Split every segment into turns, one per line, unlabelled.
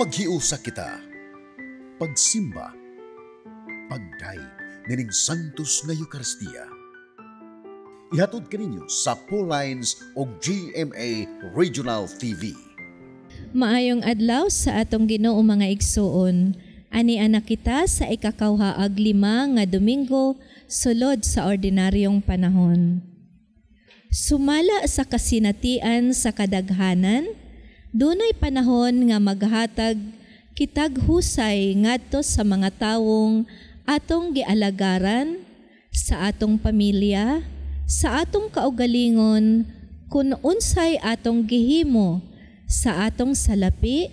Maghiusa kita, pagsimba, pagdaig nining Santos nga Eucharistia. Ihatod kaninyo sa Pauline's o GMA Regional TV.
Maayong adlaw sa atong Ginoo mga igsuon. Ani anak kita sa ikakawhaag 5 nga Domingo sulod sa ordinaryong panahon. Sumala sa kasinatian sa kadaghanan, dunay panahon nga maghatag kitag husay ngadto sa mga tawong atong gialagaran, sa atong pamilya, sa atong kaugalingon, kun unsay atong gihimo, sa atong salapi,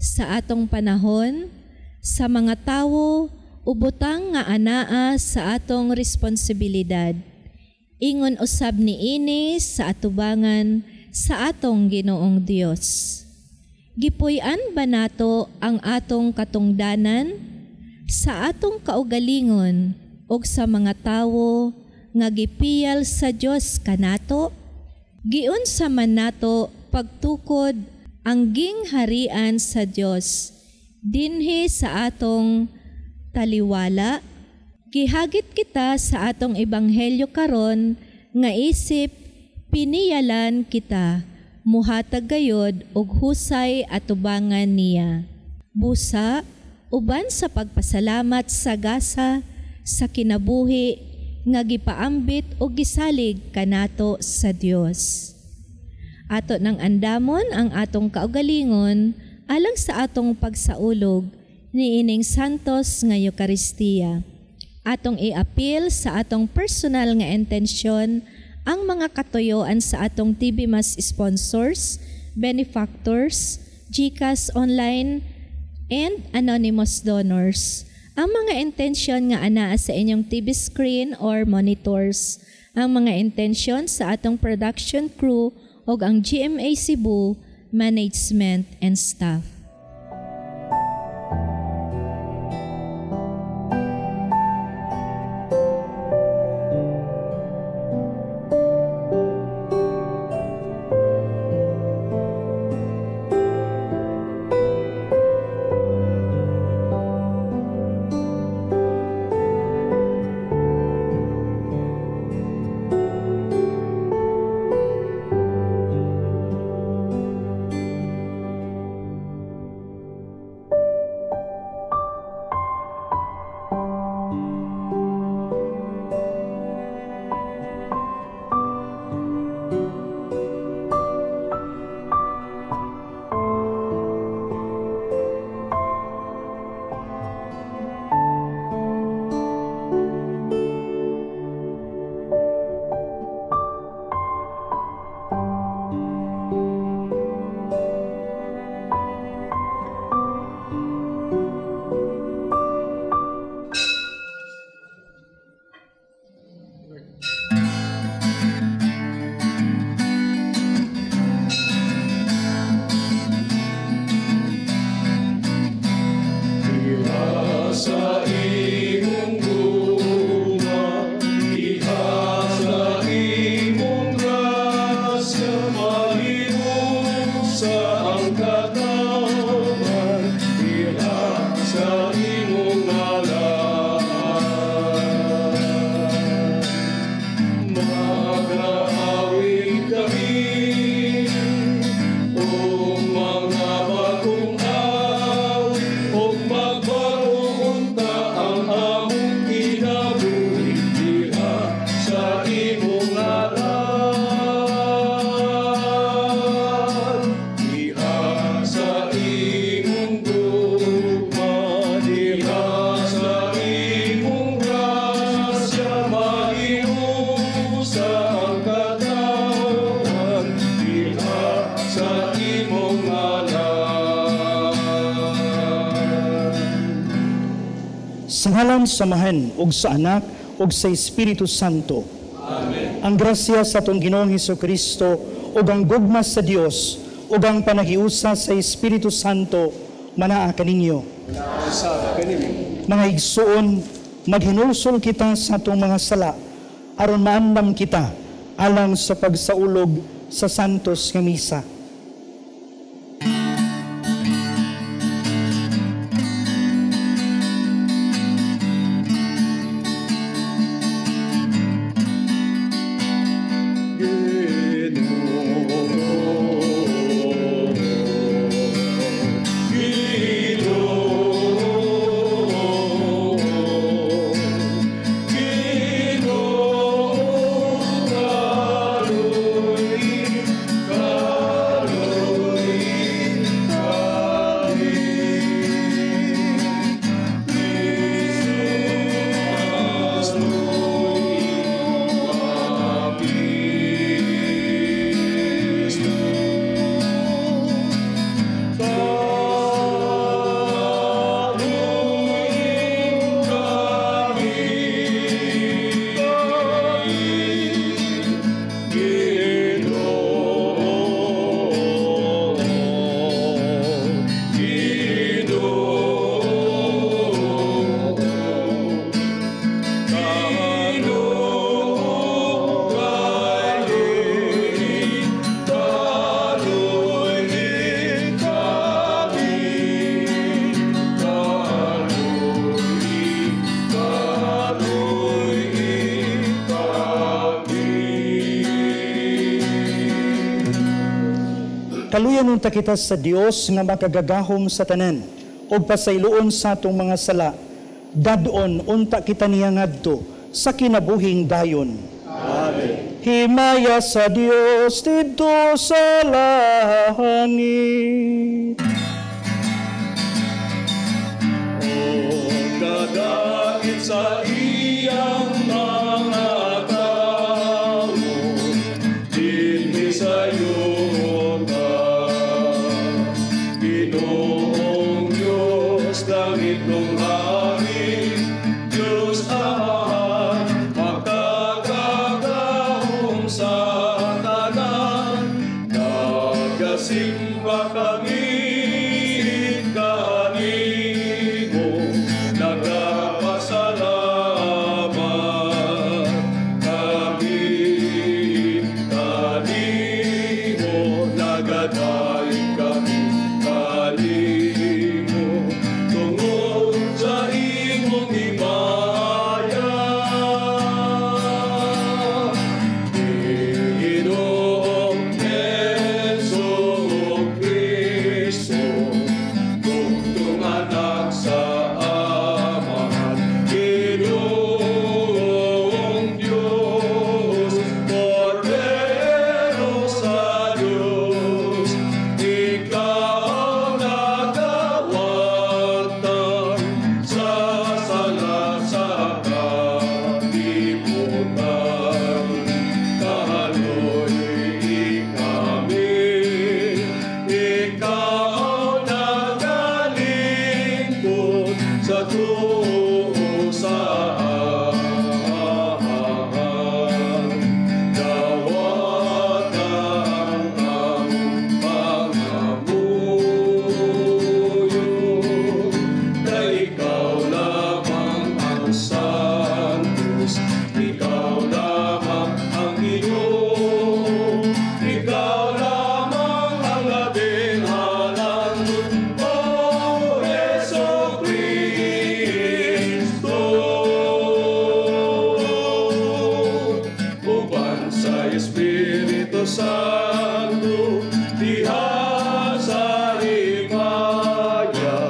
sa atong panahon, sa mga tawo, ubutang nga anaa sa atong responsibilidad. Ingon usab ni ini sa atubangan sa atong Ginoong Dios. Gipuy-an ba nato ang atong katungdanan sa atong kaugalingon o sa mga tawo nga gipiyal sa Dios kanato? Giunsa man nato pagtukod ang gingharian sa Dios dinhi sa atong taliwala? Gihagit kita sa atong ebanghelyo karon nga isip piniyalan kita muhatag gayod og husay atubangan niya. Busa uban sa pagpasalamat sa gasa sa kinabuhi nga gipaambit og gisalig kanato sa Dios. Ato nang andamon ang atong kaugalingon alang sa atong pagsaulog niining Santos nga Eucharistia. Atong iapil sa atong personal nga intensyon ang mga katuyoan sa atong TV Mas sponsors, benefactors, GCash online, and anonymous donors. Ang mga intensyon nga anaa sa inyong TV screen or monitors, ang mga intensyon sa atong production crew o ang GMA Cebu, management and staff.
Sa ngalan samahan ug sa Anak ug sa Espiritu Santo.
Amen.
Ang grasya sa atong Ginoong Hesukristo ug ang gugma sa Dios ug ang panagiusa sa Espiritu Santo manaa kaninyo. Mga igsuon, maghinulsol kita sa atong mga sala aron maandam kita alang sa pagsaulog sa Santos nga Misa. Kaluyan unta kita sa Dios nga makagagahom sa tanan o pasayloon sa atong mga sala. Dadon unta kita niya ngadto sa kinabuhing dayon. Amen. Himaya sa Dios dito sa langit.
Dadakit sa iyang mga tao, dinhi sa yuta. Ginoong Diyos, langit ng hari, Diyos Ama, makagagahom sa tanan. Nagasimba kami Santo, diha sa himaya,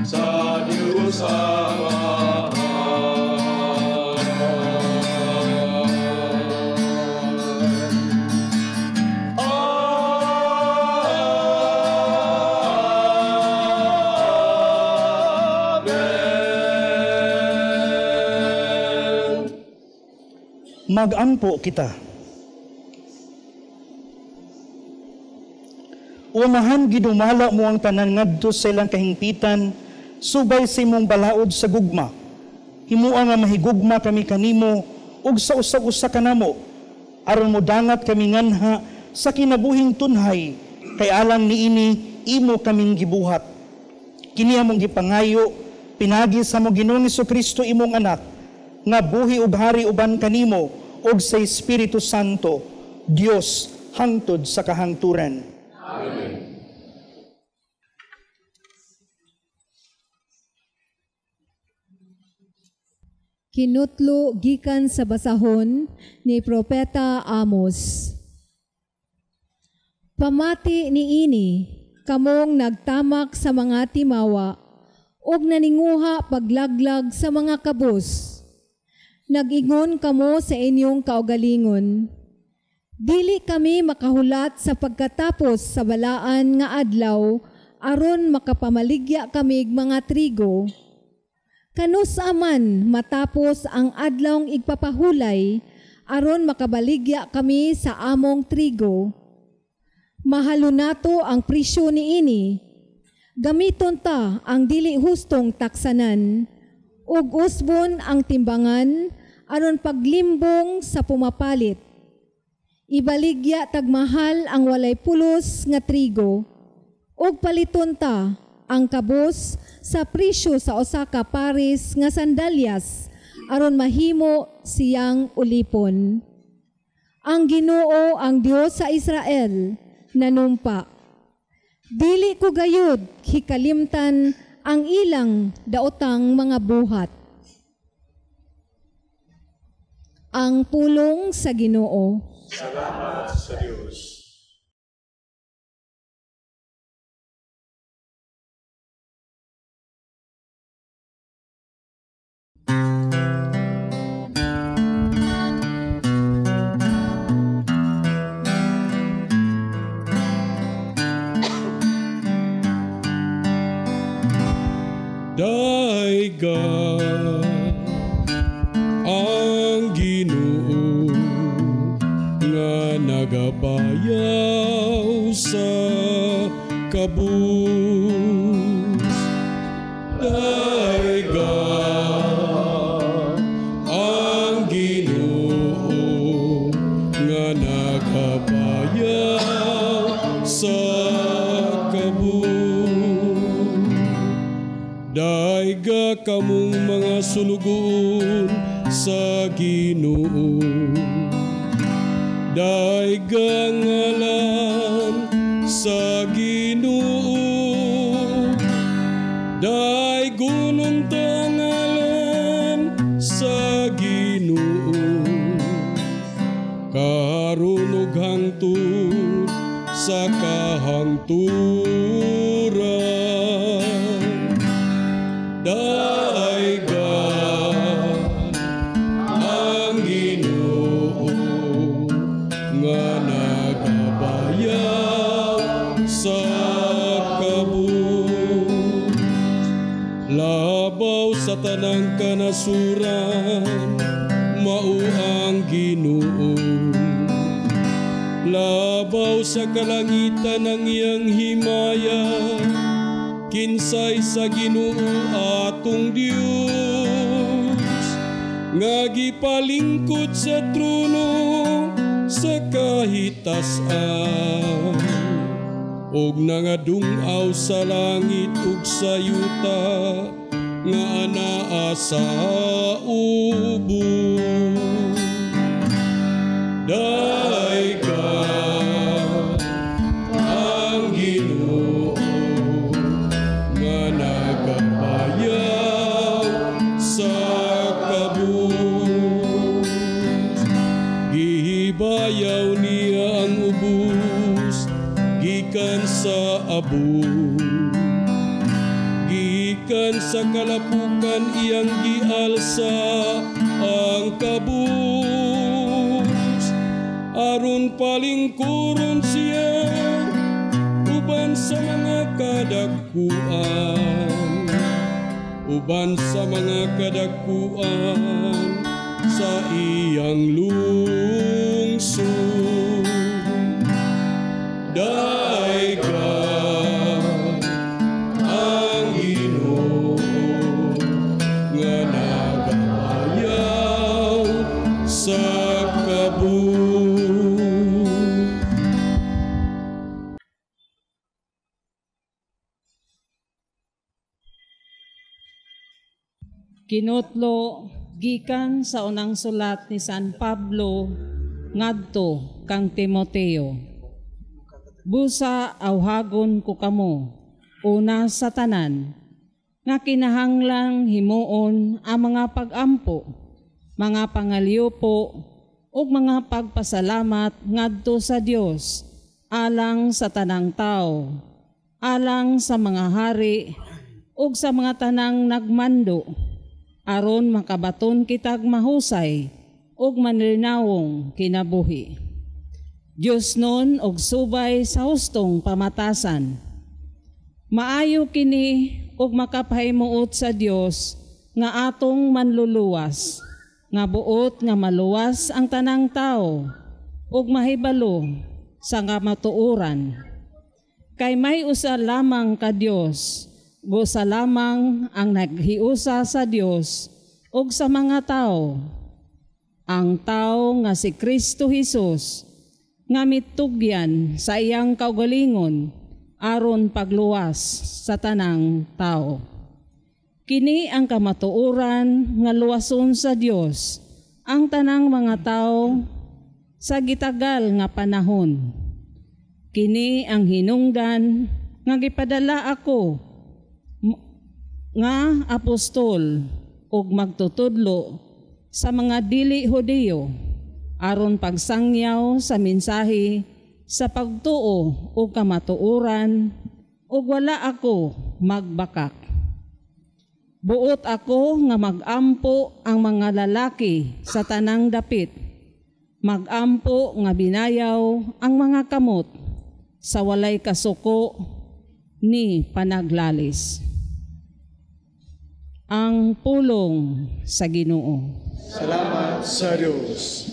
sa Diyos Ama. Amen.
Mag-ampo kita. Umahan gidumala mo ang tanan ngadto sa ilang kahingpitan, subay sa imong balaod sa gugma. Himua nga mahigugma kami kanimo, ug sa usa-usa kanamo, aron mo dangat kami nganha sa kinabuhing tunhay, kay alang niini imo kaming gibuhat. Kini among gipangayo, pinagi sa mo Ginoong Jesucristo imong anak, nga buhi ug hari uban kanimo, ug sa Espiritu Santo, Dios hangtod sa kahangturan.
Amen.
Kinutlo gikan sa basahon ni Propeta Amos. Pamati niini, kamong nagtamak sa mga timawa, ug naninguha paglaglag sa mga kabus. Nag-ingon kamo sa inyong kaugalingon. Dili kami makahulat sa pagkatapos sa balaan nga adlaw, aron makapamaligya kami mga trigo. Kanus aman matapos ang adlawng igpapahulay, aron makabaligya kami sa among trigo. Mahalo nato ang presyo niini. Gamiton ta ang dili hustong taksanan, ug usbon ang timbangan, aron paglimbong sa pumapalit. Ibaligya tagmahal ang walay pulos nga trigo, ug paliton ta ang kabos sa presyo sa usa ka pares nga sandalyas, aron mahimo siyang ulipon. Ang Ginoo, ang Dios sa Israel, nanumpa. Dili ko gayud hikalimtan ang ilang daotang mga buhat. Ang pulong sa Ginoo.
Salamat sa Diyos. kabus. Daiga ang Ginoo nga nakabayan sa kabus. Daiga kamong mga sulugoon sa Ginoo. Daiga ngalan sa Ginoo. Daigonon ta ngalan sa Ginoo. Karon ug hangtod sa kahangturan. Daiga ang Ginoo nga nagabayan sa kabus. Labaw sa tanang kanasuran, mao ang Ginoo. Labaw sa kalangitan ng iyang himaya, kinsay sa Ginoo atong Dios, nga gipalingkod sa trono sa kahitasan, og nangadung-aw sa langit ug sa yuta, nga anaa sa ubos. Daiga ang Ginoo nga nagabayaw sa kabus. Gihibayaw niya ang ubos gikan sa abos. Gikan sa kalapukan iyang gialsa ang kabus. Aron palingkuron siya uban sa mga kadagkuan, uban sa mga kadagkuan sa iyang lungsod. Daiga ang Ginoo nga nagabayaw sa kabus.
Kinutlo gikan sa unang sulat ni San Pablo ngadto kang Timoteo. Busa awhagon ko kamo una sa tanan nga kinahanglang himuon ang mga pag-ampo, mga pangalyopo ug mga pagpasalamat ngadto sa Dios alang sa tanang tao, alang sa mga hari ug sa mga tanang nagmando, aron makabaton kitag mahusay ug manlinawong kinabuhi. Dios nun og subay sa hustong pamatasan. Maayo kini ug makapahimuot sa Dios nga atong manluluwas, nga buot nga maluwas ang tanang tao ug mahibalo sa nga matuoran. Kay may usa lamang ka Dios, busa lamang ang naghiusa sa Dios ug sa mga tao. Ang tao nga si Kristo Jesus, nga mitugyan sa iyang kaugalingon aron pagluwas sa tanang tao. Kini ang kamatuoran nga luwason sa Dios ang tanang mga tao sa gitagal nga panahon. Kini ang hinungdan nga gipadala ako nga apostol ug magtutudlo sa mga dili Hudiyo aron pagsangyaw sa mensahe sa pagtuo ug kamatuoran ug wala ako magbakak. Buot ako nga magampo ang mga lalaki sa tanang dapit, magampo nga binayaw ang mga kamot sa walay kasuko ni panaglalis. Ang pulong sa Ginoo.
Salamat sa Diyos.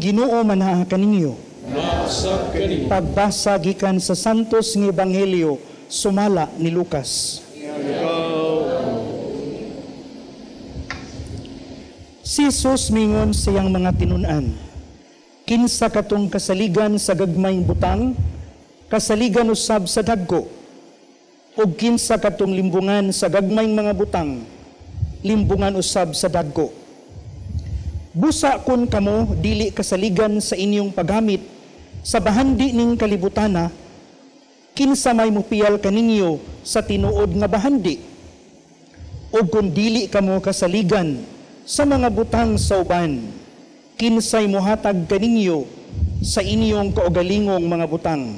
Ginoo manaa kaninyo.
Nasa kaninyo.
Pagbasa gikan sa Santos nga Ebanghelyo sumala ni Lucas. Si Jesus mingon siyang mga tinun-an, kinsa katong kasaligan sa gagmayng butang, kasaligan usab sa dagko, ug kinsa katong limbungan sa gagmayng mga butang, limbungan usab sa dagko. Busa kun kamo dili kasaligan sa inyong paggamit sa bahandi ning kalibutana, kinsa may mupiyal kaninyo sa tinuod nga bahandi? O kung dili kamo kasaligan sa mga butang sa uban, kinsay mohatag kaninyo sa inyong kaugalingong mga butang?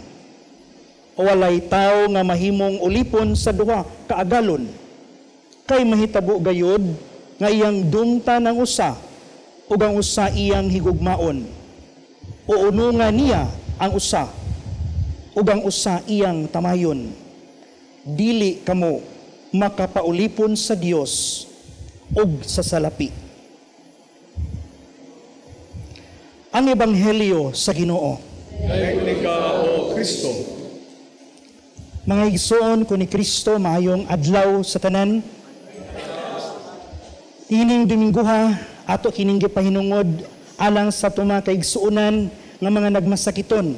O walay tao nga mahimong ulipon sa duha ka agalon, kay mahitabo gayod nga iyang dungta ng usa ug ang usa iyang higugmaon, o ununga niya ang usa ug ang usa iyang tamayon. Dili kamo makapaulipon sa Dios ug sa salapi. Ang Ebanghelyo sa Ginoo.
Dayon ka, O Kristo.
Mga igsoon ko ni Kristo, maayong adlaw sa tanan. Ining Domingguha, ato kining gipahinungod alang sa tuma ka igsuonan nga mga nagmasakiton.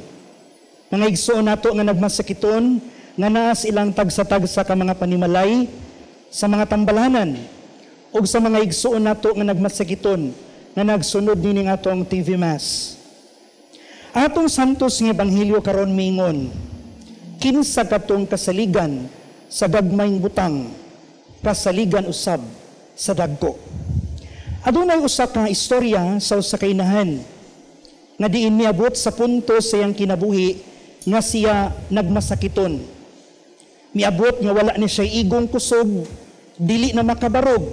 Mga igsuon nato nga nagmasakiton, nga naas ilang tagsa-tagsa ka mga panimalay sa mga tambalanan, o sa mga igsuon nato nga nagmasakiton, nga nagsunod nining atong TV Mass. Atong Santos nga Ebanghelyo karon mingon, kinsa katong kasaligan sa gagmayng butang, kasaligan usab sa dagko. Adunay usa ka istorya sa usa ka inahan nga diin miabot sa punto sa iyang kinabuhi nga siya nagmasakiton. Miabot nga wala ni siya igong kusog, dili na makabarog,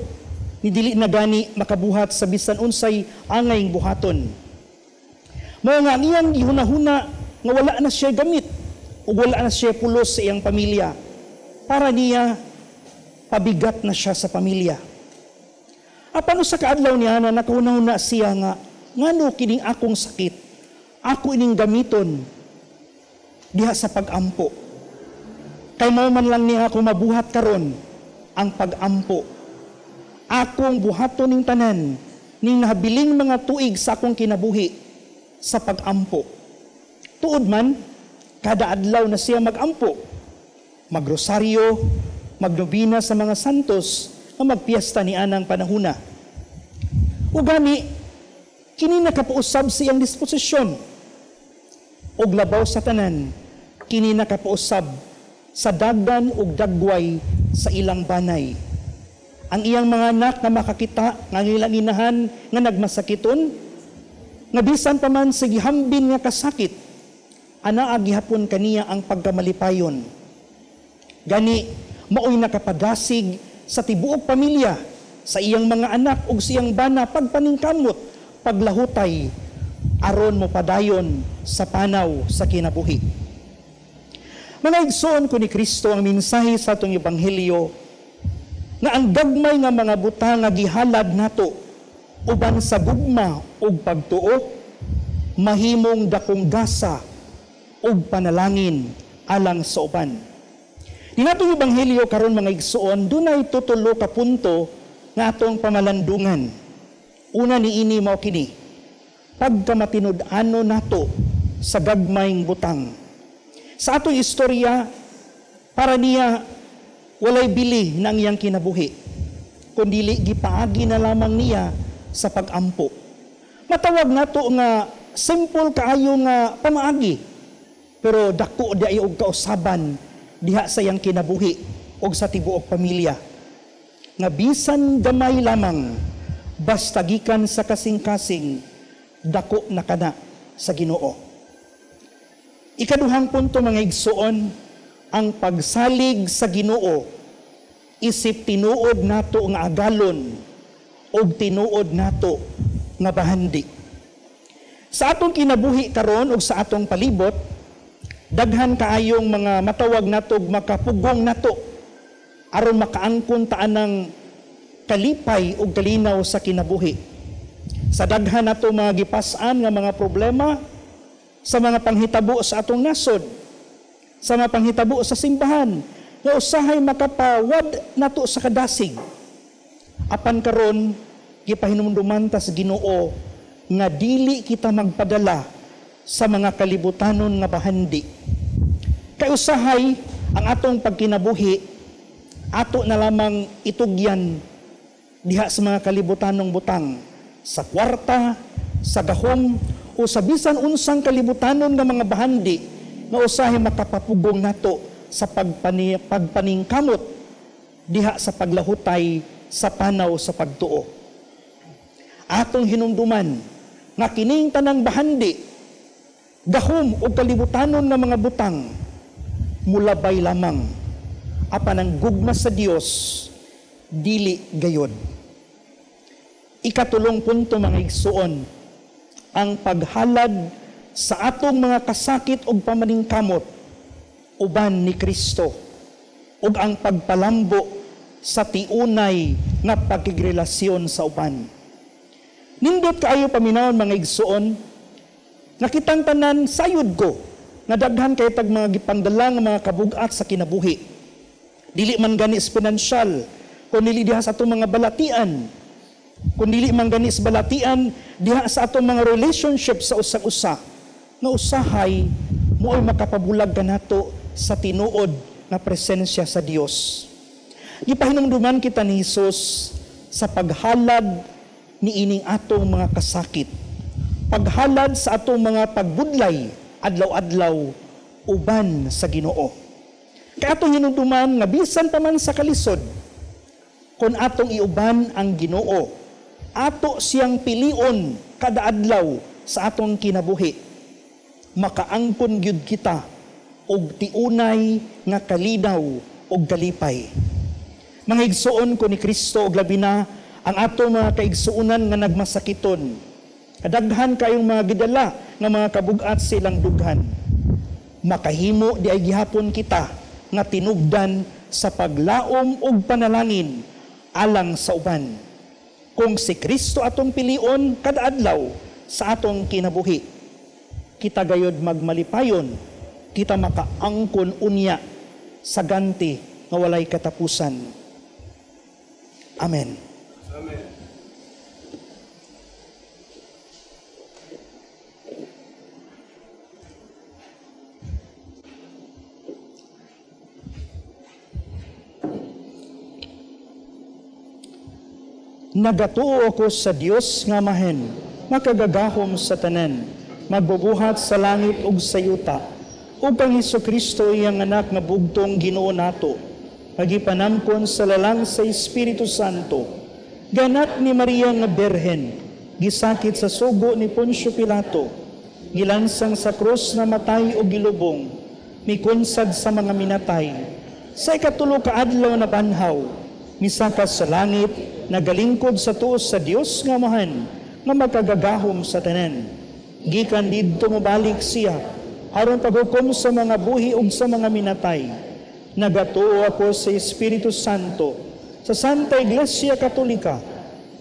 ni dili na gani makabuhat sa bisan unsay angayng buhaton. Mao nga iyang gihuna-huna nga wala na siya gamit ug wala na siya pulos sa iyang pamilya. Para niya pabigat na siya sa pamilya. Apan sa kaadlaw niya na nakahuna-huna siya nga ngano kining akong sakit, ako ining gamiton diha sa pag-ampo. Kay mao man lang niya ako mabuhat karon ang pag-ampo. Akong buhaton ning tanan ning nahabiling mga tuig sa akong kinabuhi sa pag-ampo. Tuod man, kada adlaw na siya mag-ampo, magrosaryo, magnobina sa mga santos, o magpiesta ni anang panahuna. O gani, kini nakapausab sa iyang disposisyon. O labaw sa tanan, kini nakapausab sa dagdan ug dagway sa ilang banay. Ang iyang mga anak na makakita nga ilang inahan nga nagmasakiton, nga bisan pa man sa gihambin nga kasakit, anaa gihapon kaniya ang pagkamalipayon. Gani, maoy nakapadasig sa tibuok pamilya, sa iyang mga anak ug sa iyang bana pagpaningkamot, paglahutay, aron mo padayon sa panaw sa kinabuhi. Mga igsoon ko ni Kristo, ang mensahe sa atong Ebanghelyo, nga ang gagmay nga mga butang nga gihalad nato, uban sa gugma ug pagtuo, mahimong dakong gasa ug panalangin alang sa uban. Di natong Ebanghelyo karon mga igsoon, dunay tutulo ka punto nga atong pamalandungan. Una niini mao kini, pagkamatinud-ano nato sa gagmayng butang. Sa atong istorya, para niya walay bili ng iyang kinabuhi, kundili gipaagi na lamang niya sa pag-ampo. Matawag nato nga simple kaayo nga pamaagi, pero dako di og kausaban diha sa iyang kinabuhi o sa tibuok pamilya. Nga bisan gamay lamang, basta gikan sa kasing-kasing, dako na kana sa Ginoo. Ikaduhang punto mga igsoon, ang pagsalig sa Ginoo, isip tinuod nato nga agalon o tinuod nato nga bahandi. Sa atong kinabuhi karon o sa atong palibot, daghan kaayong mga matawag nato makapugong nato aron makaangkon taan ng kalipay ug kalinaw sa kinabuhi. Sa daghan nato mga gipas-an nga mga problema, sa mga panghitabo sa atong nasod, sa mga panghitabo sa simbahan, nga usahay makapawad nato sa kadasig. Apan karon gipahinumduman ta sa Ginoo nga dili kita magpadala sa mga kalibutanon nga bahandi. Kay usahay ang atong pagkinabuhi ato na lamang itugyan diha sa mga kalibutanong butang, sa kwarta, sa gahom, o sa bisan unsang kalibutanon nga mga bahandi nga usahay makapapugong nato sa pagpaningkamot diha sa paglahutay sa panaw sa pagtuo. Atong hinumduman nga kining tanang bahandi, gahom o kalibutanon nga mga butang, mulabay lamang apan ang gugma sa Dios dili gayod. Ikatulong punto mga igsuon, ang paghalad sa atong mga kasakit ug pamaningkamot uban ni Kristo ug ang pagpalambo sa tiunay nga pagkigrelasyon sa uban. Nindot kaayo paminawon mga igsuon, nakitang tanan sayod ko nga daghan kay tag mga gipangdalang mga kabugat sa kinabuhi. Dili man gani pinansyal, kundi diha sa atong mga balatian, kundi man gani sa balatian diha sa atong mga relationship sa usag-usa, nga usahay mo'y makapabulag kanato sa tinuod na presensya sa Dios. Gipahinumduman kita ni Hesus sa paghalad ni ining atong mga kasakit, paghalad sa atong mga pagbudlay adlaw-adlaw uban sa Ginoo. Kaya atong hinumduman nga bisan pa man sa kalisod, kung atong iuban ang Ginoo, ato siyang pilion kada adlaw sa atong kinabuhi, makaangkon gyud kita og tiunay nga kalinaw og kalipay. Mga igsuon ko ni Kristo og labi na ang atong mga kaigsuonan nga nagmasakiton, kadaghan kayong mga gidala nga mga kabugat silang dughan, makahimo di ay gihapon kita nga tinugdan sa paglaom ug panalangin alang sa uban. Kung si Kristo atong pilion kada adlaw sa atong kinabuhi, kita gayod magmalipayon, kita makaangkon unya sa ganti nga walay katapusan. Amen.
Amen.
Nagatuo ako sa Dios nga mahen, makagagahom sa tanan, magbubuhat sa langit ug sa yuta, upang Hesukristo iyang anak nga bugtong Ginoo nato, magipanamkon sa lalang sa Espiritu Santo, ganak ni Maria nga Berhen, gisakit sa sugo ni Poncio Pilato, gilansang sa krus na matay o gilubong, mikunsad sa mga minatay, sa ikatulo ka adlaw na banhaw, misakas sa langit, nagalingkod sa tuos sa Dios nga mahan, nga magkagagahom sa tanan. Gikan didto mabalik siya, aron paghukom sa mga buhi ug sa mga minatay. Nagatuo ako sa Espiritu Santo, sa Santa Iglesia Katolika,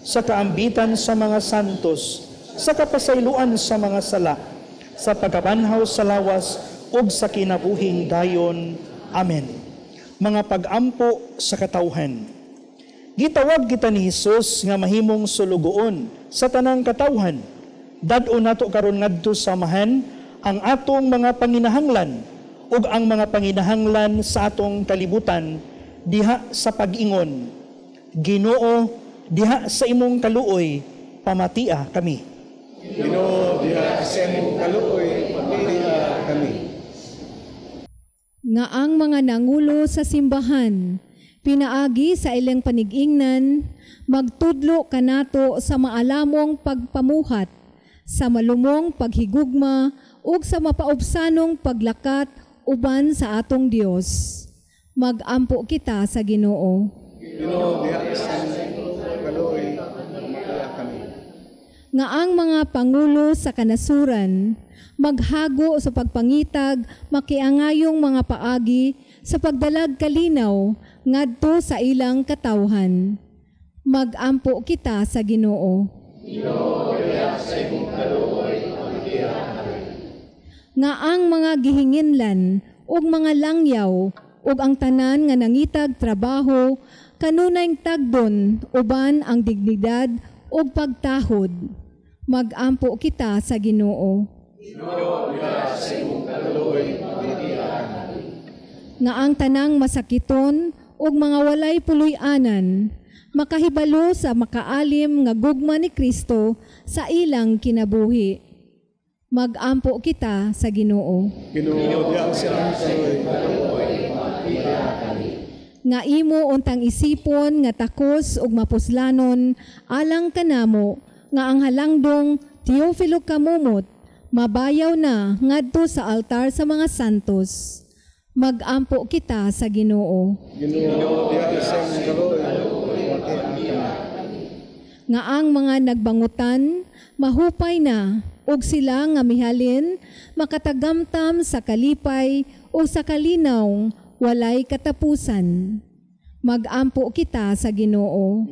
sa kaambitan sa mga santos, sa kapasayloan sa mga sala, sa pagkabanhaw sa lawas ug sa kinabuhing dayon. Amen. Mga pag-ampo sa katawhan. Gitawag kita ni Hesus nga mahimong sulugoon sa tanang katawhan. Dad-o nato karon ngadto samahan ang atong mga panginahanglan ug ang mga panginahanglan sa atong kalibutan diha sa pag-ingon. Ginoo, diha sa imong kaluoy, pamatia kami.
Ginoo, diha sa imong kaluoy, pamatia kami.
Nga ang mga nangulo sa simbahan, pinaagi sa ilang panigingnan, magtudlo kanato sa maalamong pagpamuhat, sa malumong paghigugma, ug sa mapaubsanong paglakat uban sa atong Dios. Magampo kita sa Ginoo.
Ginoo, diha sa imong kaluoy, pamatia kami.
Nga ang mga pangulo sa kanasuran, maghago sa pagpangitag, makiangayong mga paagi, sa pagdalag kalinaw, ngadto sa ilang katawhan. Magampo kita sa Ginoo.
Ginoo,
Nga ang mga gihinginlan ug mga langyaw ug ang tanan nga nangitag trabaho kanunay tagdon uban ang dignidad ug pagtahod. Magampo kita sa Ginoo. Nga ang tanang masakiton ug mga walay puloy-anan makahibalo sa makaalim nga gugma ni Kristo sa ilang kinabuhi. Magampo kita sa Ginoo. Nga imo untang isipon nga takos ug mapuslanon alang kanamo nga ang halangdong Teofilo kamumot mabayaw na ngadto sa altar sa mga santos. Magampo kita sa Ginoo. Nga ang mga nagbangutan mahupay na ug sila nga mihalin makatagamtam sa kalipay o sa kalinaw walay katapusan. Magampo kita sa Ginoo.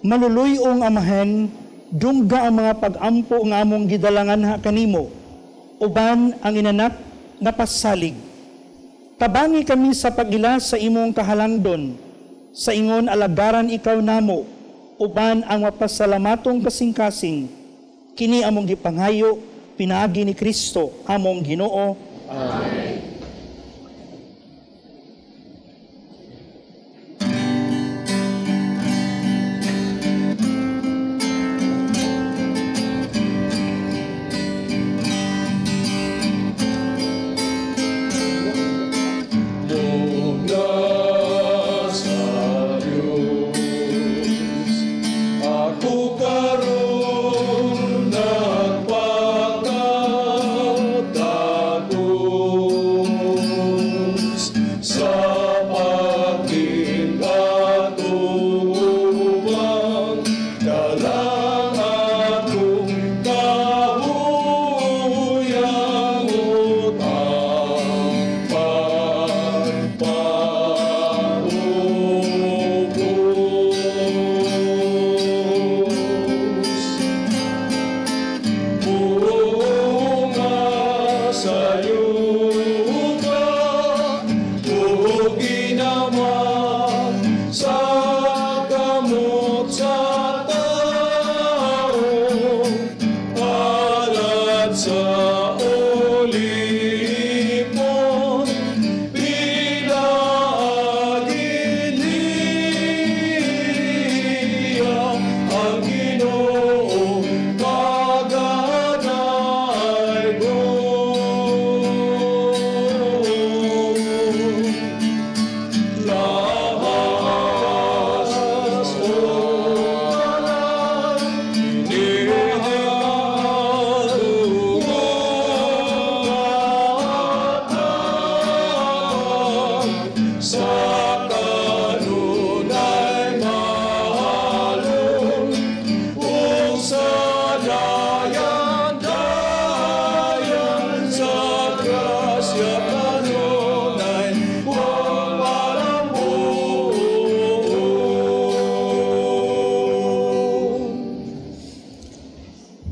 Maluluyong amahen, dungga ang mga pag-ampo nga among gidalangan ha kanimo, uban ang inanak nga pasalig. Tabangi kami sa pagila sa imong kahalangdon, sa ingon alagaran ikaw namo, uban ang mapasalamatong kasing-kasing, kini among gipangayo, pinaagi ni Kristo, among Ginoo. Amen.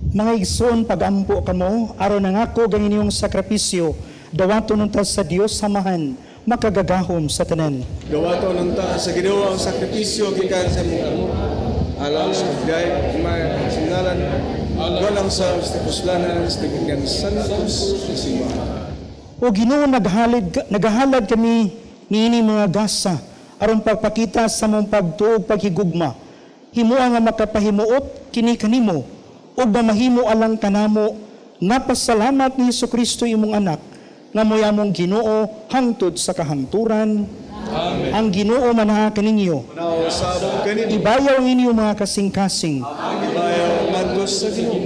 Mga igsoon, pagampo kamo, aron ang ako ganin yung sakripisyo, dawato nunta sa Dios samahan, makagagahom sa tanan.
Dawato nunta sa Ginoo ang sakripisyo, gikan sa mga amo, alang sa gay, sinalan, walang sa puslanan, sa tignan santos, isima.
O Ginoo, naghahalad kami niini mga gasa, aron pagpakita sa mong pagtuog paghigugma. Himo nga makapahimuot kini kanimo, o mahimo alang kanamo, napasalamat ni Jesucristo imong anak, nga mo'y among Ginoo hangtod sa kahangturan. Amen. Ang Ginoo manaha kaninyo. Ibayaw ninyo mga kasing-kasing.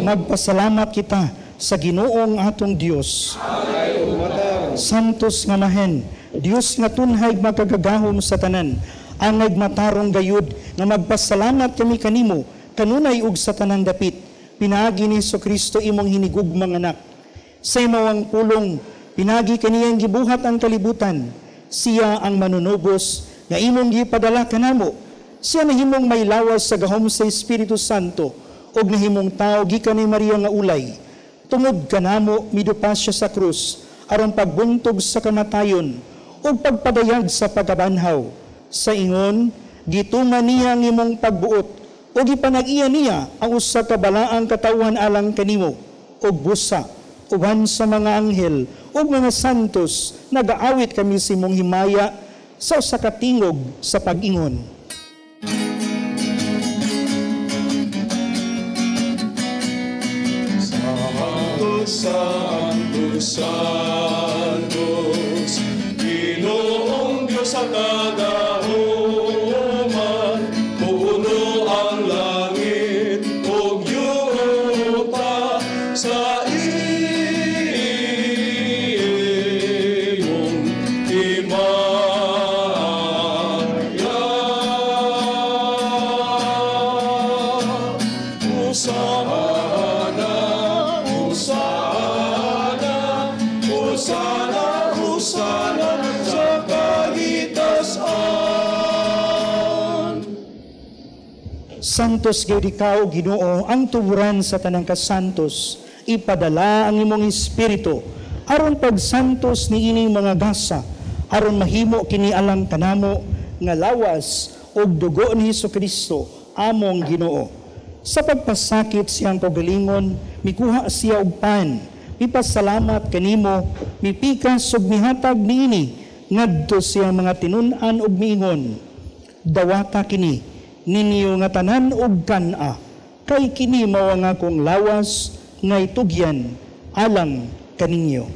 Magpasalamat kita sa Ginoong atong Dios. Santos nga mahen, Dios nga tunhay magagagahom sa tanan, ang nagmatarong gayud nga magpasalamat kami kanimo, kanunay ug sa tanan dapit. Pinagi ni Jesucristo imong hinigugmang anak. Sa imawang pulong, pinagi kaniyang gibuhat ang kalibutan. Siya ang manunubos nga imong gipadala kanamo Siya nahimong may lawas sa gahom sa Espiritu Santo, og nahimong tao gikan ni Maria nga ulay. Tungod kanamo midupas siya sa krus, aron pagbuntog sa kamatayon, ug pagpadayag sa pagkabanhaw. Sa ingon, gitungan niya ang imong pagbuot, ug ipanag-iya niya ang usa ka balaang katawhan alang kanimo, ug busa, uban sa mga anghel, ug mga santos, nagaawit kami sa imong himaya sa usa ka tingog sa pag-ingon.
Santos, Santos, Ginoong Diyos sa kadahuman, puno ang langit ug yuta sa iyong himaya. Hosana, Hosana, Hosana, Hosana sa kalitasan.
Santos gyud ikaw, Ginoo, ang tuburan sa tanang kasantos. Ipadala ang imong espiritu aron pagsantos ni ining mga gasa, aron mahimo kini alang kanamo nga lawas ug dugo ni Hesukristo among Ginoo. Sa pagpasakit siyang kaugalingon, mikuha siya og pan, mipasalamat kanimo, mipikas ug mihatag niini ngadto siyang mga tinun-an ug miingon, dawata kini ninyo nga tanan og kan-a, kay kini mao nga akong lawas nga itugyan alang kaninyo.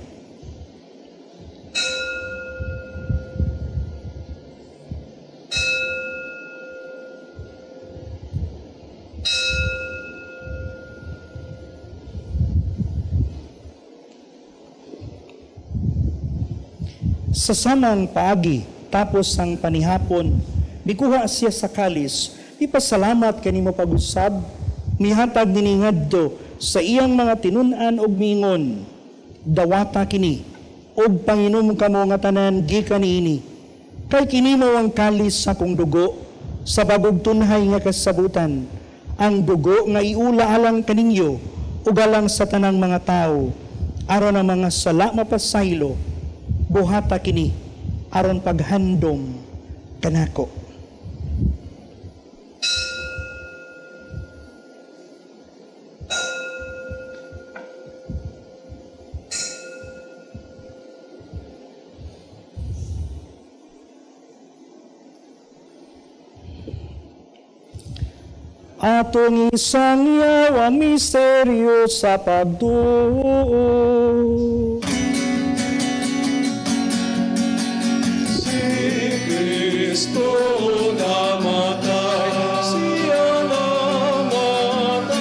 Sa samang paagi, tapos ang panihapon, bikuha siya sa kalis, ipasalamat kanimo pag-usab, mihatag nini ngadto sa iyang mga tinun-an og miingon, dawata kini, og panginom kamo nga tanan gikan niini. Kay kini mao ang kalis sa akong dugo, sa bagog tunhay nga kasabutan, ang dugo nga iula alang kaninyo, ug alang sa tanang mga tao, aron ang mga sala mapasaylo, buhata kini aron paghandom kanako. Atong isang yawa misteryo sa pagduo.
Kristo namatay, siya namatay,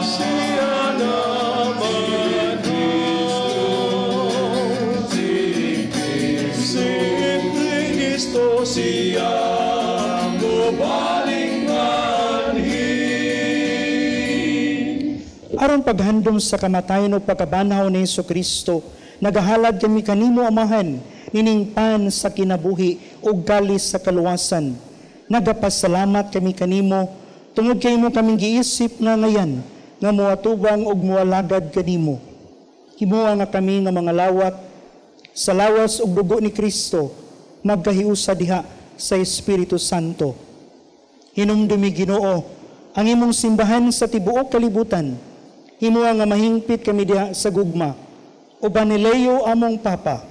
siya namatay, si Kristo siya mubaling manhin.
Aron paghandom sa kamatayon o pagkabanhaw ni Hesukristo, nagahalad kami kanimo amahan, nining pan sa kinabuhi ug kalis sa kaluwasan. Nagapasalamat kami kanimo, tungod kay mo kaming giisip nga ngayan, nga muatubang ug mualagad kanimo. Himuha nga kami nga mga lawat, sa lawas ug dugo ni Kristo, magkahiusa diha sa Espiritu Santo. Hinumdumi Ginoo, ang imong simbahan sa tibuok kalibutan, himuha nga mahingpit kami diha sa gugma, uban ni Leo among Papa,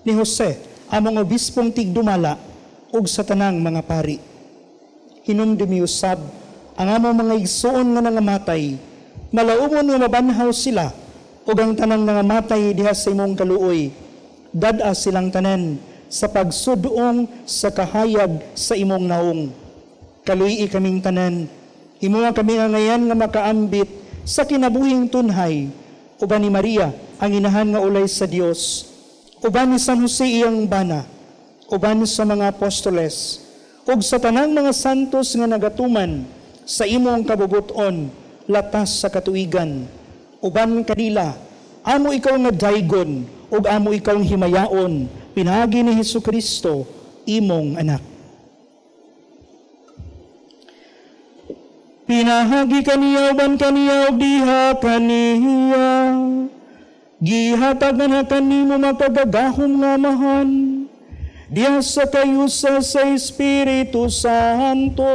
ni Jose among obispong tigdumala, ug sa tanang mga pari. Hinumdumi usab ang among mga igsoon nga nangamatay, malaumon nga mabanhaw sila, ug ang tanang nangamatay diha sa imong kaluoy, dad-a silang tanan sa pagsudoong sa kahayag sa imong naong. Kaluyi kaming tanan, himuha kami nga ngayan nga makaambit sa kinabuhing tunhay, uban ni Maria, ang inahan nga ulay sa Dios, uban ni San Jose iyang bana, uban sa mga apostoles, ug sa tanang mga santos nga nagatuman sa imong kabubuton, latas sa katuigan, uban kanila, amo ikaw nga daygon, ug amo ikaw himayaon, pinagi ni Hesukristo, imong anak. Pinahagi kaniya uban kaniya og diha kaniya. Gihatag na kanimo makagagahom nga mahan. Diha sa kayusa sa Espiritu Santo.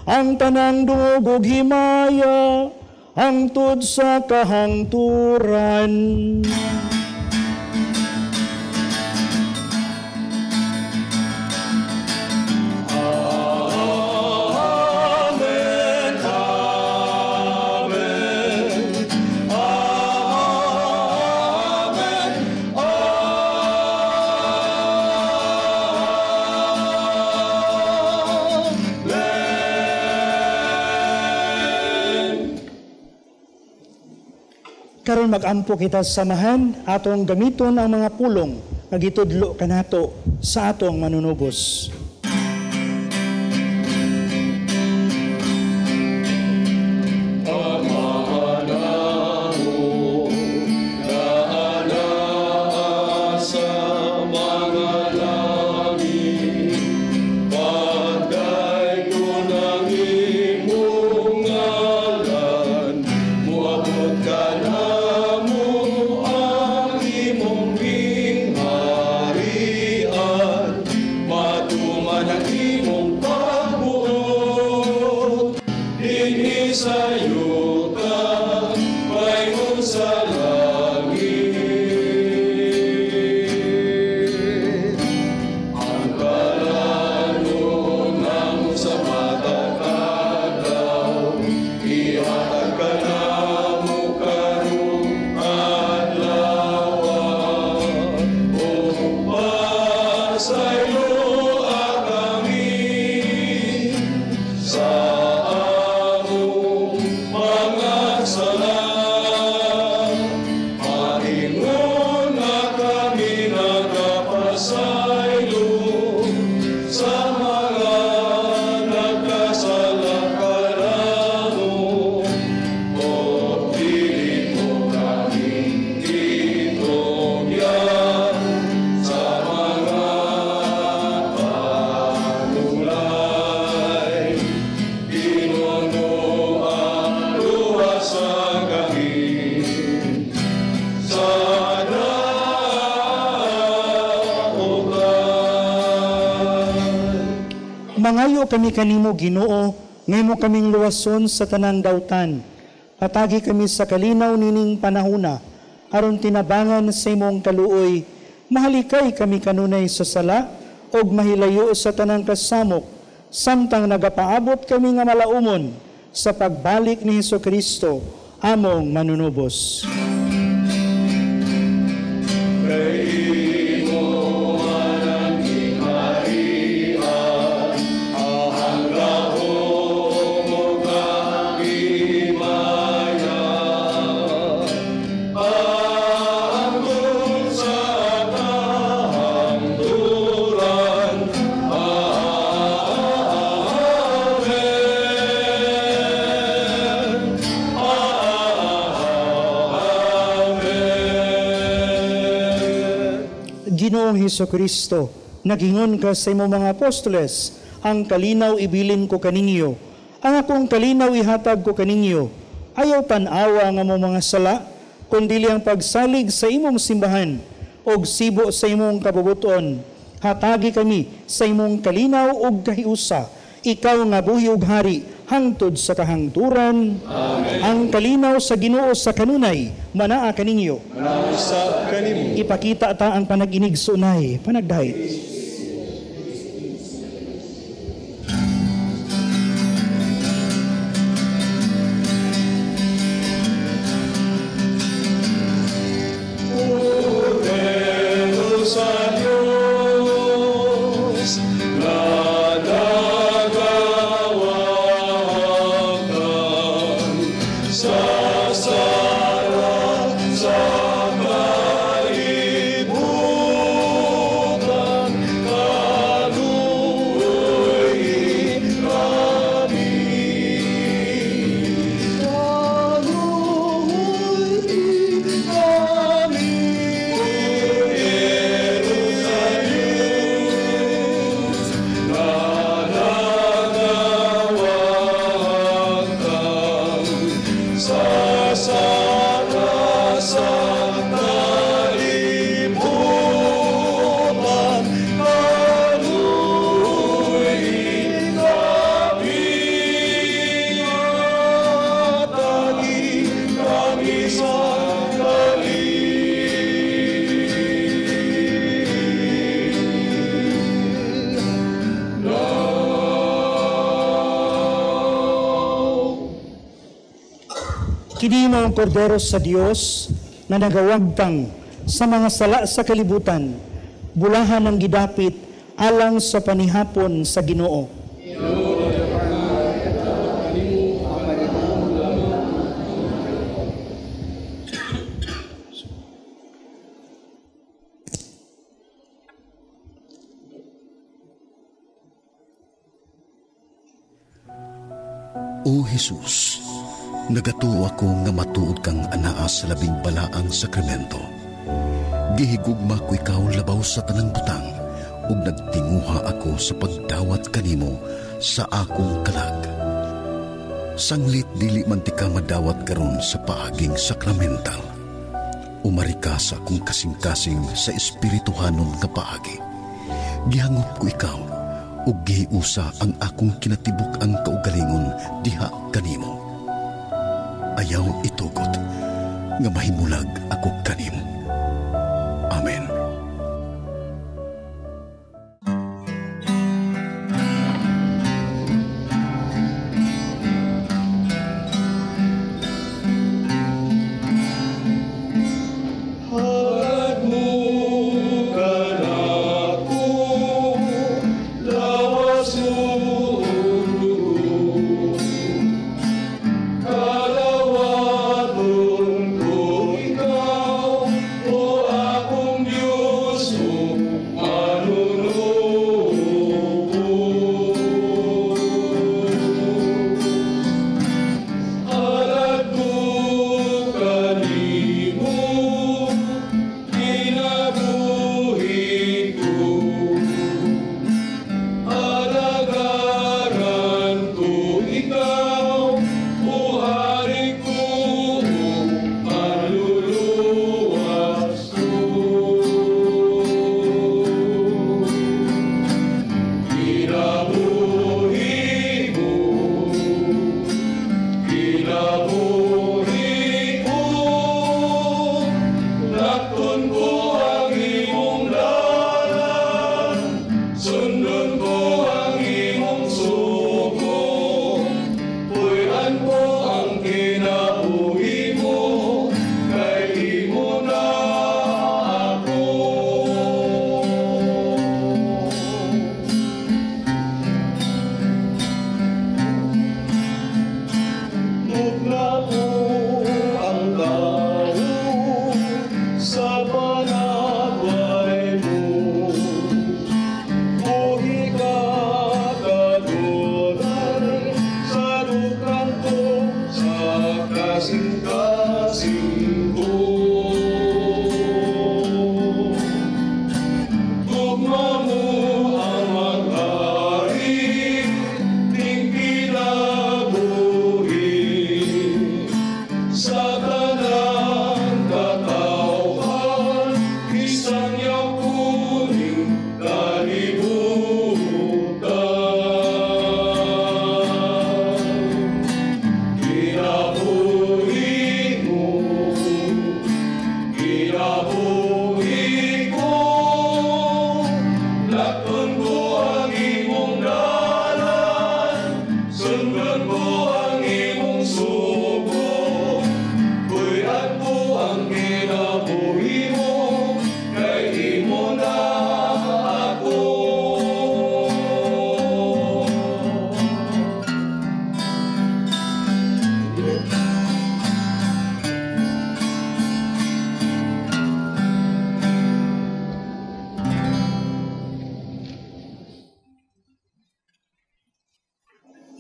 Ang tanang dungog ug himaya hangtod sa kahangturan. Karon mag-ampo kita samahan atong gamiton ang mga pulong nga gitudlo kanato sa atong manunubos. Mangayo kami kanimo Ginoo, ngaymo kaming luwason sa tanang dautan. Patagi kami sa kalinaw nining panahuna, aron tinabangan sa imong kaluoy. Mahalikay kami kanunay sa sala, og mahilayo sa tanang kasamok, samtang nagapaabot kami nga malaumon sa pagbalik ni Hesukristo, among manunubos. Ginoong Hesukristo, nagingon ka sa imong mga apostoles, ang kalinaw ibilin ko kaninyo, ang akong kalinaw ihatag ko kaninyo. Ayaw tan-awa nga mo mga sala, kundi ang pagsalig sa imong simbahan, og sibo sa imong kabubuton. Hatagi kami sa imong kalinaw og kahiusa, ikaw nga buhi ug hari, hangtod sa kahangturan. Amen. Ang kalinaw sa Ginoo sa kanunay, manaa kaninyo.
Manaa sa kanimo.
Ipakita ta ang panag-inig sunay, panagdahit. Kini mga kordero sa Dios na nagawagtang sa mga sala sa kalibutan, bulahan ng gidapit alang sa panihapon sa Ginoo.
O Jesus, nagatuo ako nga matuod kang anaa sa labing balaang sakramento. Gihigugma ko ikaw labaw sa tanang butang, ug nagtinguha ako sa pagdawat kanimo sa akong kalag. Sanglit dili man ti ka madawat karon sa paaging sakramental. Umari ka sa akong kasing-kasing sa espirituhanon nga paagi. Gihangop ko ikaw, ug gihiusa ang akong kinatibuk ang kaugalingon diha kanimo. Ayaw itugot nga mahimulag ako kanimo. Amen.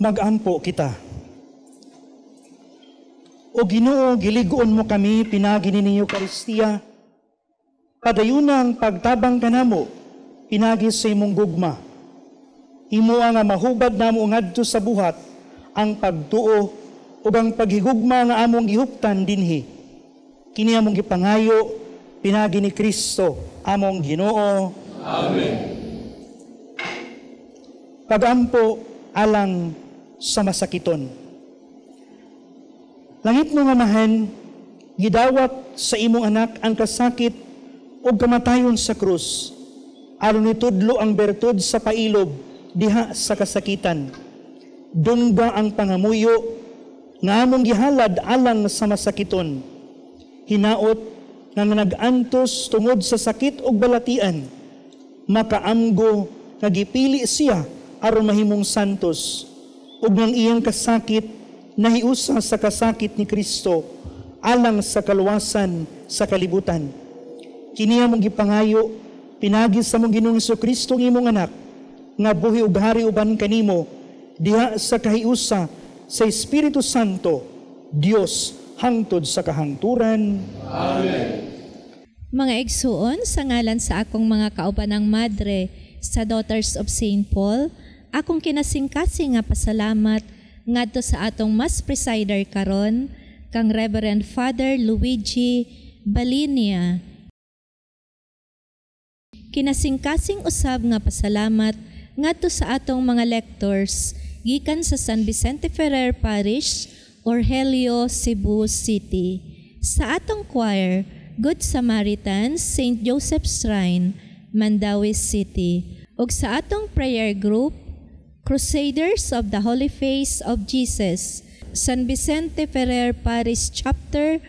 Mag-ampo kita. O Ginoo, giligoon mo kami pinagi ninyo Eucharistia, padayunang pagtabang kanamo, pinagi sa imong gugma. Imo nga mahubad namo ngadto sa buhat, ang pagtuo ug ang paghigugma nga among gihuptan dinhi. Kini among gipangayo pinagi ni Kristo among Ginoo.
Amen.
Pagampo alang sa masakiton. Langit mo nga mahan, gidawat sa imong anak ang kasakit ug kamatayon sa krus. Aron nitudlo ang bertud sa pailob diha sa kasakitan. Dungga ang pangamuyo nga among gihalad alang sa masakiton. Hinaot nga nag-antos tungod sa sakit ug balatian. Makaamgo nga gipili siya aron mahimong santos. Ug nang iyang kasakit nahiusa sa kasakit ni Kristo alang sa kaluwasan sa kalibutan. Kini among gipangayo pinagi sa mong Ginoong Jesucristo imong anak nga buhi ug hari uban kanimo diha sa kahiusa sa Espiritu Santo, Dios hangtod sa kahangturan.
Amen.
Mga igsuon, sa ngalan sa akong mga kaubanang madre sa Daughters of St. Paul, akong kinasingkasing nga pasalamat ngadto sa atong mas presider karon kang Reverend Father Luigi Balinia. Kinasingkasing usab nga pasalamat ngadto sa atong mga lectors gikan sa San Vicente Ferrer Parish, Orhelio, Cebu City. Sa atong choir, Good Samaritan, St. Joseph's Shrine, Mandawi City. Ug sa atong prayer group, Crusaders of the Holy Face of Jesus, San Vicente Ferrer Parish Chapter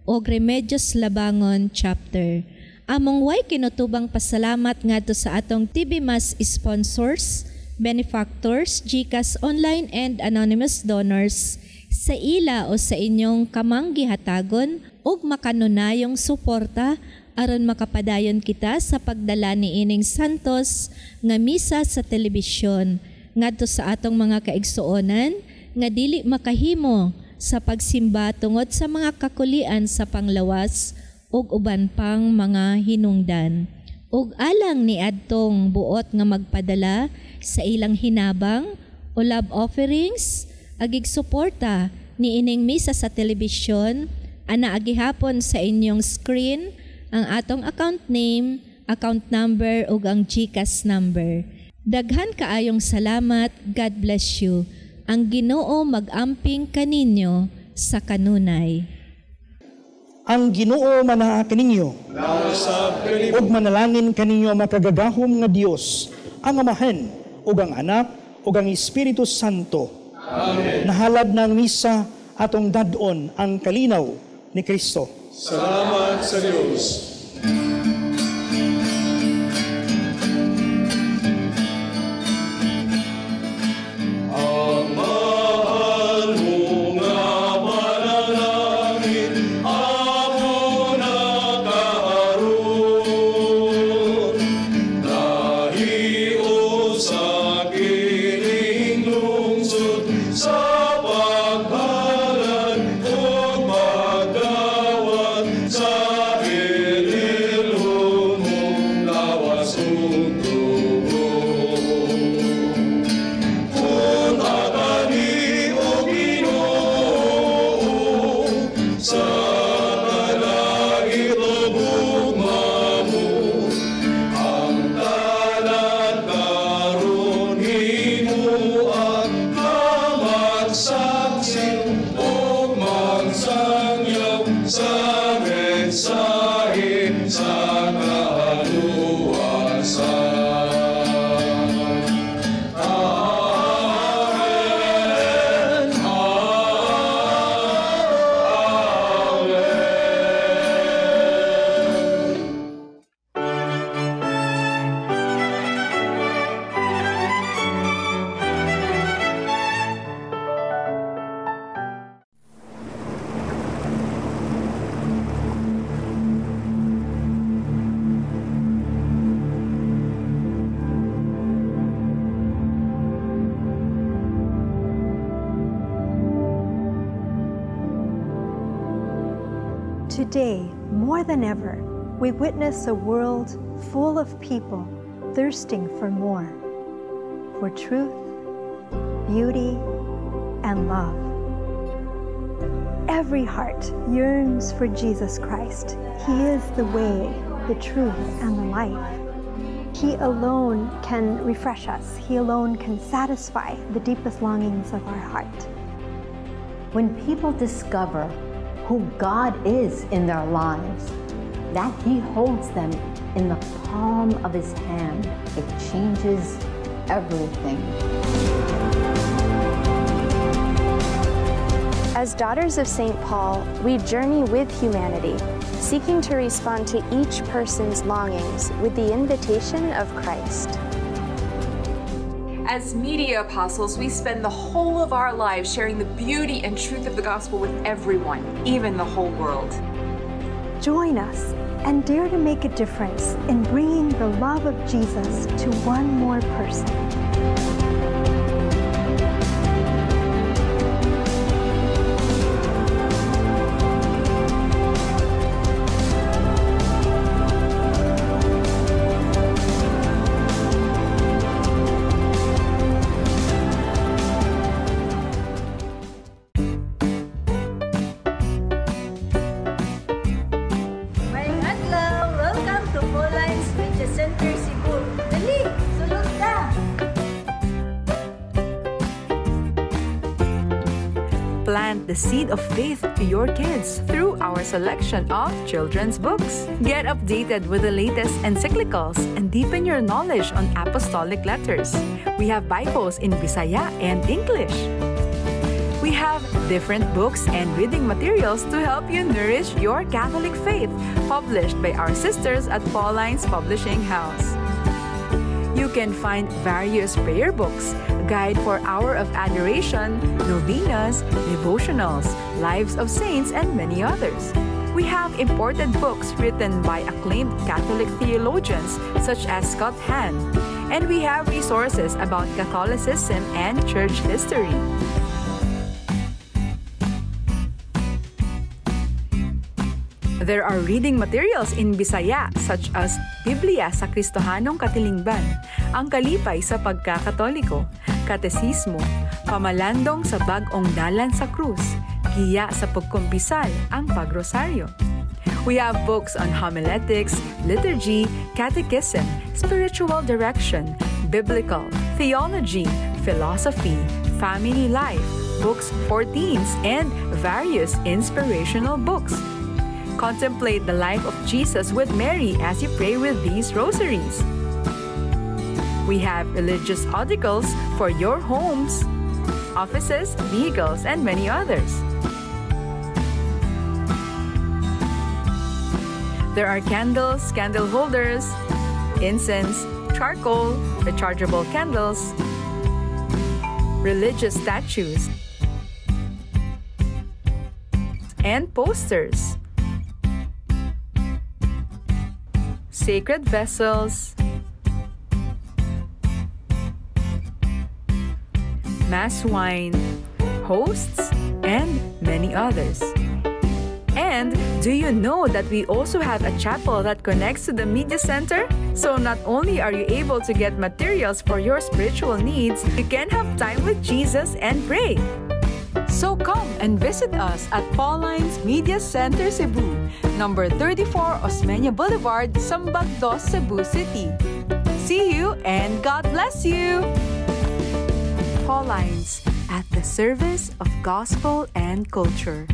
ug Remedios Labangon Chapter. Among way kinutubang pasalamat ngadto sa atong TV Mas sponsors, benefactors, GCash online and anonymous donors sa ila o sa inyong kamang gihatagon ug makanunayong suporta aron makapadayon kita sa pagdala ni ining santos nga misa sa telebisyon ngadto sa atong mga kaigsuonan nga dili makahimo sa pagsimba tungod sa mga kakulian sa panglawas ug uban pang mga hinungdan. Ug alang ni adtong buot nga magpadala sa ilang hinabang o love offerings, agig suporta ni ining misa sa telebisyon, ana agihapon sa inyong screen ang atong account name, account number ug ang GCash number. Daghan kaayong salamat. God bless you. Ang Ginoo mag-amping kaninyo sa kanunay.
Ang Ginoo manaa kaninyo.
Nausab kanimo.
Ug manalangin kaninyo makagagahom nga Dios, ang Amahan ug ang Anak ug ang Espiritu Santo.
Amen.
Nahalad ng misa atong dadon ang kalinaw ni Kristo.
Salamat sa Diyos. Ang mahal mo nga panalangin, amo na kaharon. Nahiot sa kining lungsod, sa paghalad o pagdawat, sa hililhon mong lawas ug dugo. Sa kalagit o bugma mo, ang tanan karon himuan na magsaksil o magsangyaw sa mensahe sa kaluwasan.
Today, more than ever, we witness a world full of people thirsting for more, for truth, beauty, and love. Every heart yearns for Jesus Christ. He is the way, the truth, and the life. He alone can refresh us. He alone can satisfy the deepest longings of our heart.
When people discover who God is in their lives, that He holds them in the palm of His hand, it changes everything.
As daughters of St. Paul, we journey with humanity, seeking to respond to each person's longings with the invitation of Christ.
As media apostles, we spend the whole of our lives sharing the beauty and truth of the gospel with everyone, even the whole world.
Join us and dare to make a difference in bringing the love of Jesus to one more person.
Plant the seed of faith to your kids through our selection of children's books. Get updated with the latest encyclicals and deepen your knowledge on apostolic letters. We have Bibles in Bisaya and English. We have different books and reading materials to help you nourish your Catholic faith, published by our sisters at Pauline's Publishing House. You can find various prayer books, guide for Hour of Adoration, novenas, devotionals, Lives of Saints, and many others. We have imported books written by acclaimed Catholic theologians such as Scott Hahn, and we have resources about Catholicism and church history. There are reading materials in Bisaya such as Biblia sa Kristohanong Katilingban, Ang Kalipay sa Pagkakatoliko, Katesismo, Pamalandong sa Bag-ong Dalan sa Krus, Giya sa Pagkumpisal, Ang Pagrosaryo. We have books on homiletics, liturgy, catechism, spiritual direction, biblical, theology, philosophy, family life, books for teens, and various inspirational books. Contemplate the life of Jesus with Mary as you pray with these rosaries. We have religious articles for your homes, offices, vehicles, and many others. There are candles, candle holders, incense, charcoal, rechargeable candles, religious statues, and posters. Sacred vessels, mass wine, hosts, and many others. And do you know that we also have a chapel that connects to the media center? So not only are you able to get materials for your spiritual needs, you can have time with Jesus and pray. So come and visit us at Pauline's Media Center Cebu, number 34 Osmeña Boulevard, Sambag 2, Cebu City. See you and God bless you! Pauline's, at the service of gospel and culture.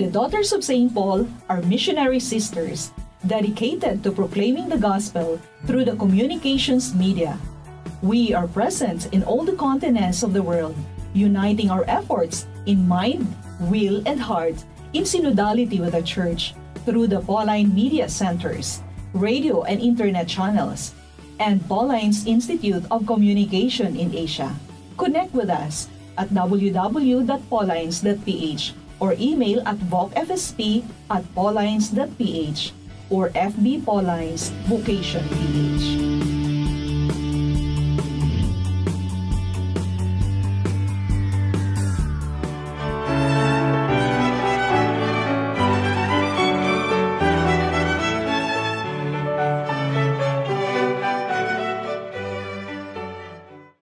The Daughters of St. Paul are missionary sisters dedicated to proclaiming the gospel through the communications media. We are present in all the continents of the world, uniting our efforts in mind, will, and heart in synodality with the Church through the Pauline Media Centers, radio and internet channels, and Pauline's Institute of Communication in Asia. Connect with us at www.paulines.ph or email at vocfsp@paulines.ph or FB Paulines Vocation PH.